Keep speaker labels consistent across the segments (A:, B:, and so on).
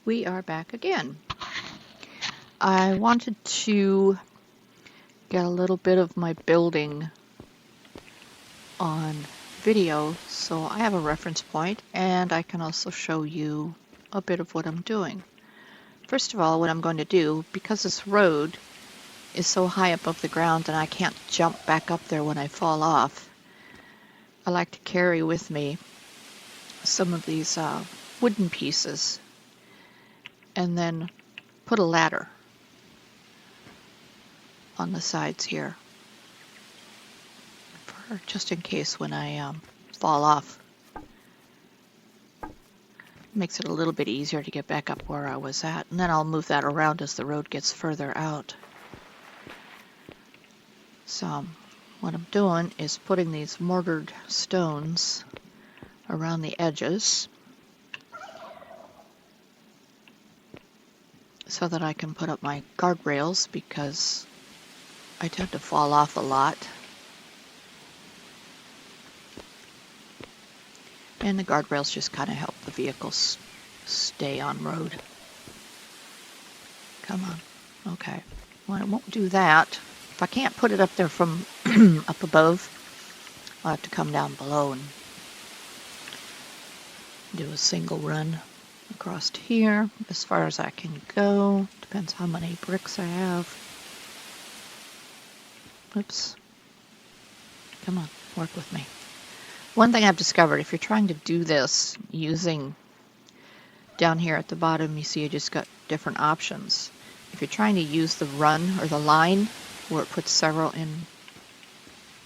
A: We are back again. I wanted to get a little bit of my building on video so I have a reference point and I can also show you a bit of what I'm doing. First of all, what I'm going to do, because this road is so high above the ground and I can't jump back up there when I fall off, I like to carry with me some of these wooden pieces and then put a ladder on the sides here, for just in case when I fall off. Makes it a little bit easier to get back up where I was at, and then I'll move that around as the road gets further out. So what I'm doing is putting these mortared stones around the edges so that I can put up my guardrails, because I tend to fall off a lot. And the guardrails just kind of help the vehicles stay on road. Come on. Okay. Well, I won't do that. If I can't put it up there from up above, I'll have to come down below and do a single run across to here as far as I can go. Depends how many bricks I have. Oops. Come on, work with me. One thing I've discovered, if you're trying to do this using, down here at the bottom, you see I just got different options. If you're trying to use the run or the line where it puts several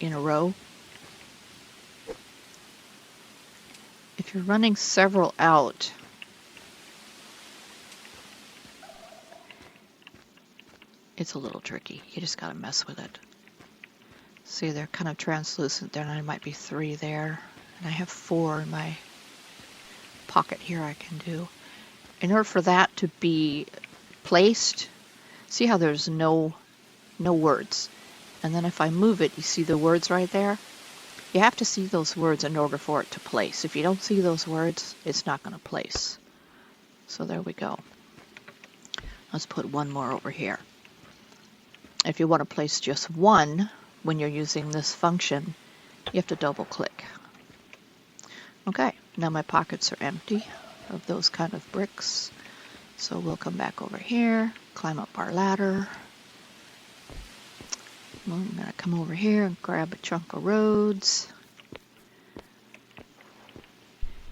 A: in a row, if you're running several out, it's a little tricky. You just gotta mess with it. See, they're kind of translucent there, and there might be 3 there, and I have 4 in my pocket here I can do. In order for that to be placed, see how there's no words, and then if I move it, you see the words right there? You have to see those words in order for it to place. If you don't see those words, it's not going to place. So there we go. Let's put one more over here. If you want to place just one, when you're using this function, you have to double click. Okay, now my pockets are empty of those kind of bricks. So we'll come back over here, climb up our ladder. I'm going to come over here and grab a chunk of roads.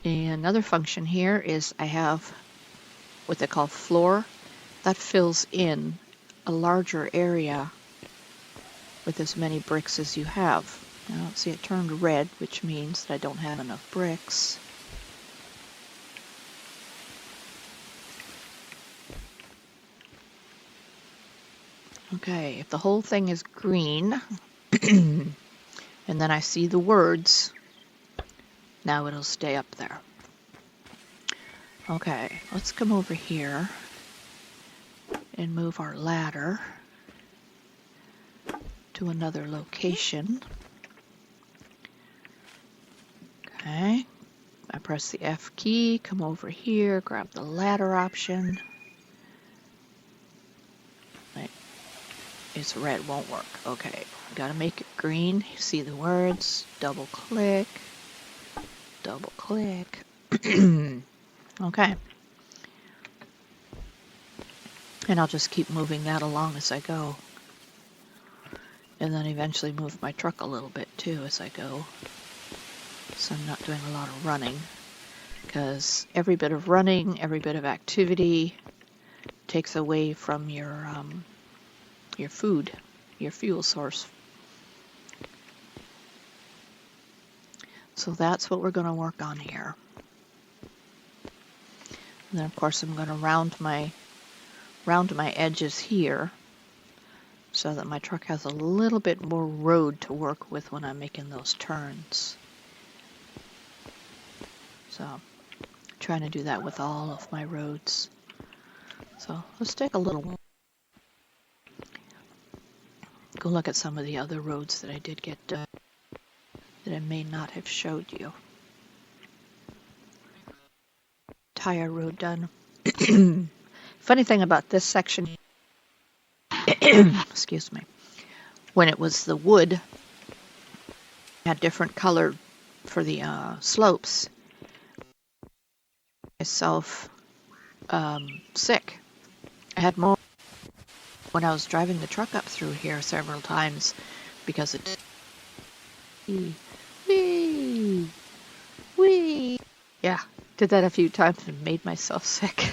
A: And another function here is I have what they call floor. That fills in a larger area with as many bricks as you have. Now, see, it turned red, which means that I don't have enough bricks. Okay, if the whole thing is green, and then I see the words, now it'll stay up there. Okay, let's come over here and move our ladder to another location. Okay, I press the F key, come over here, grab the ladder option. It's red, won't work. Okay, gotta make it green. See the words, double click, double click. Okay. And I'll just keep moving that along as I go. And then eventually move my truck a little bit too as I go. So I'm not doing a lot of running, because every bit of running, every bit of activity takes away from your food, your fuel source. So that's what we're going to work on here. And then of course I'm going to round my edges here so that my truck has a little bit more road to work with when I'm making those turns. So I'm trying to do that with all of my roads. So let's take a little go look at some of the other roads that I did get done that I may not have showed you. Tire road done. Funny thing about this section, excuse me, when it was the wood, had different color for the slopes. Myself sick. I had more when I was driving the truck up through here several times because it wee wee. Yeah, did that a few times and made myself sick.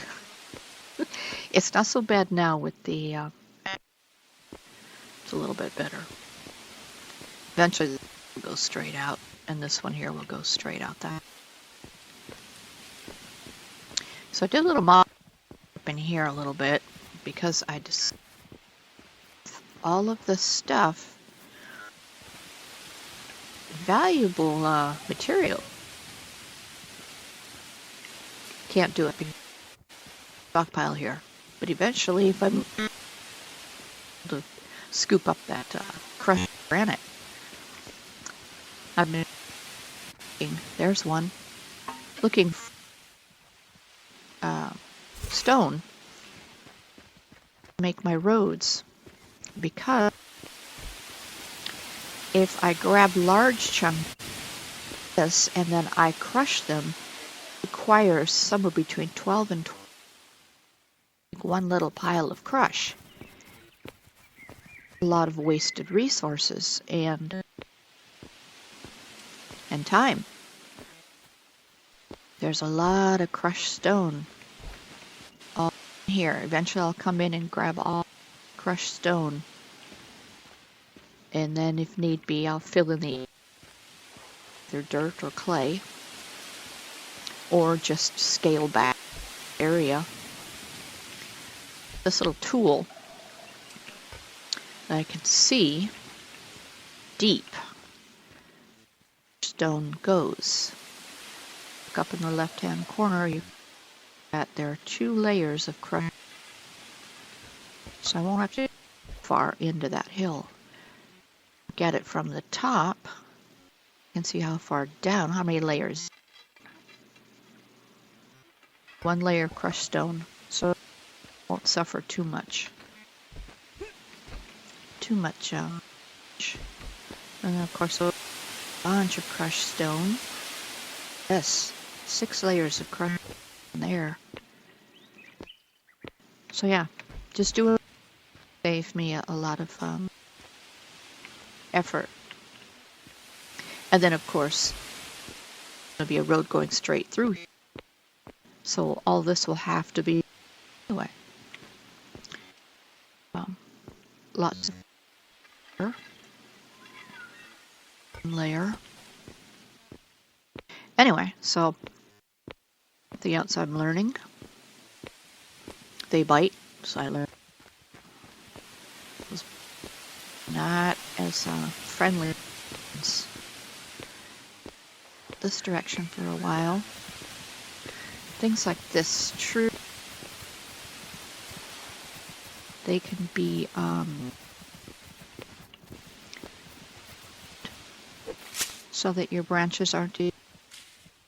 A: It's not so bad now with the it's a little bit better. Eventually it will go straight out, and this one here will go straight out that. So I did a little mop up in here a little bit because I just all of the stuff, valuable material. Can't do it stockpile here, but eventually if I'm able to scoop up that crushed granite, I've been looking, there's one, looking for stone to make my roads, because if I grab large chunks of this and then I crush them, it requires somewhere between 12 and 20, one little pile of crush. A lot of wasted resources and time. There's a lot of crushed stone all here. Eventually I'll come in and grab all crushed stone, and then if need be I'll fill in the either dirt or clay, or just scale back area. This little tool that I can see deep stone goes. Look up in the left hand corner, there are 2 layers of crushed, so I won't have to go far into that hill. Get it from the top, you can see how far down, how many layers. 1 layer of crushed stone, so it won't suffer too much. And then of course a bunch of crushed stone. Yes, 6 layers of crushed stone there. So yeah, just do it. Save me a lot of effort. And then of course there'll be a road going straight through, so all this will have to be anyway. Lots of layer. Anyway, so the else I'm learning, they bite, so I learned not as friendly as this direction for a while. Things like this tree, they can be so that your branches aren't deep,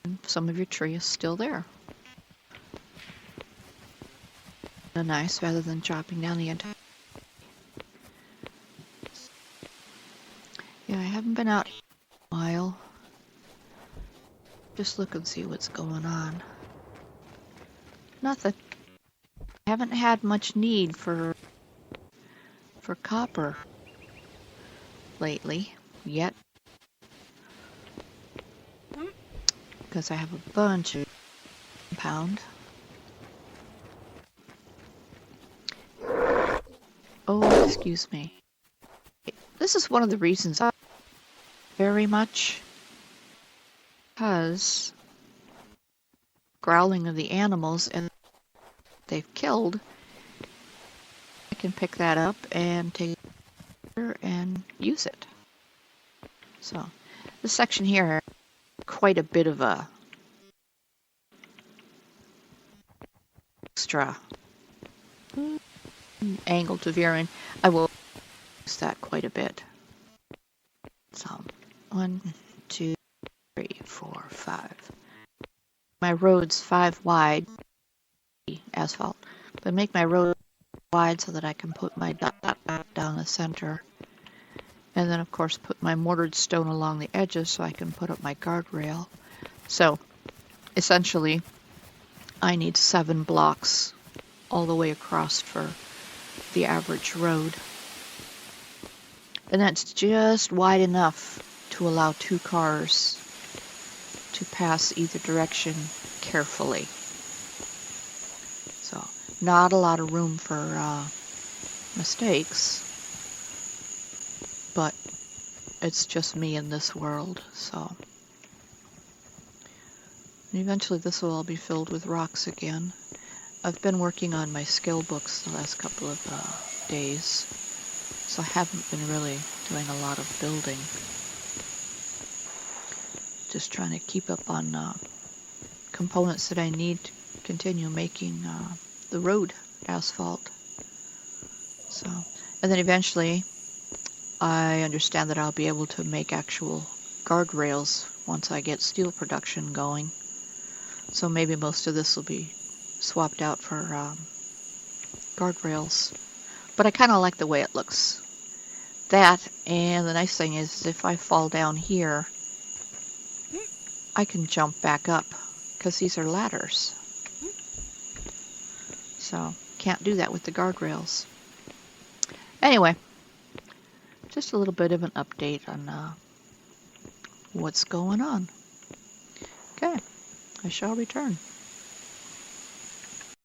A: and some of your tree is still there. Nice, rather than chopping down the entire. Yeah, I haven't been out in a while. Just look and see what's going on. Nothing. I haven't had much need for copper lately yet, because I have a bunch of compound. Oh, excuse me. This is one of the reasons I very much, because growling of the animals and they've killed, I can pick that up and take it and use it. So this section here, quite a bit of a extra angle to veer in. I will use that quite a bit. So 1, 2, 3, 4, 5. My road's 5 wide. asphalt, but make my road wide so that I can put my dot down the center. And then, of course, put my mortared stone along the edges so I can put up my guardrail. So, essentially, I need 7 blocks all the way across for the average road. And that's just wide enough to allow 2 cars to pass either direction carefully. So, not a lot of room for mistakes, but it's just me in this world, so. And eventually this will all be filled with rocks again. I've been working on my skill books the last couple of days, so I haven't been really doing a lot of building. Just trying to keep up on components that I need to continue making the road asphalt. So, and then eventually I understand that I'll be able to make actual guardrails once I get steel production going. So maybe most of this will be swapped out for guardrails. But I kind of like the way it looks. That, and the nice thing is if I fall down here, I can jump back up because these are ladders. So, can't do that with the guardrails. Anyway, just a little bit of an update on what's going on. Okay, I shall return.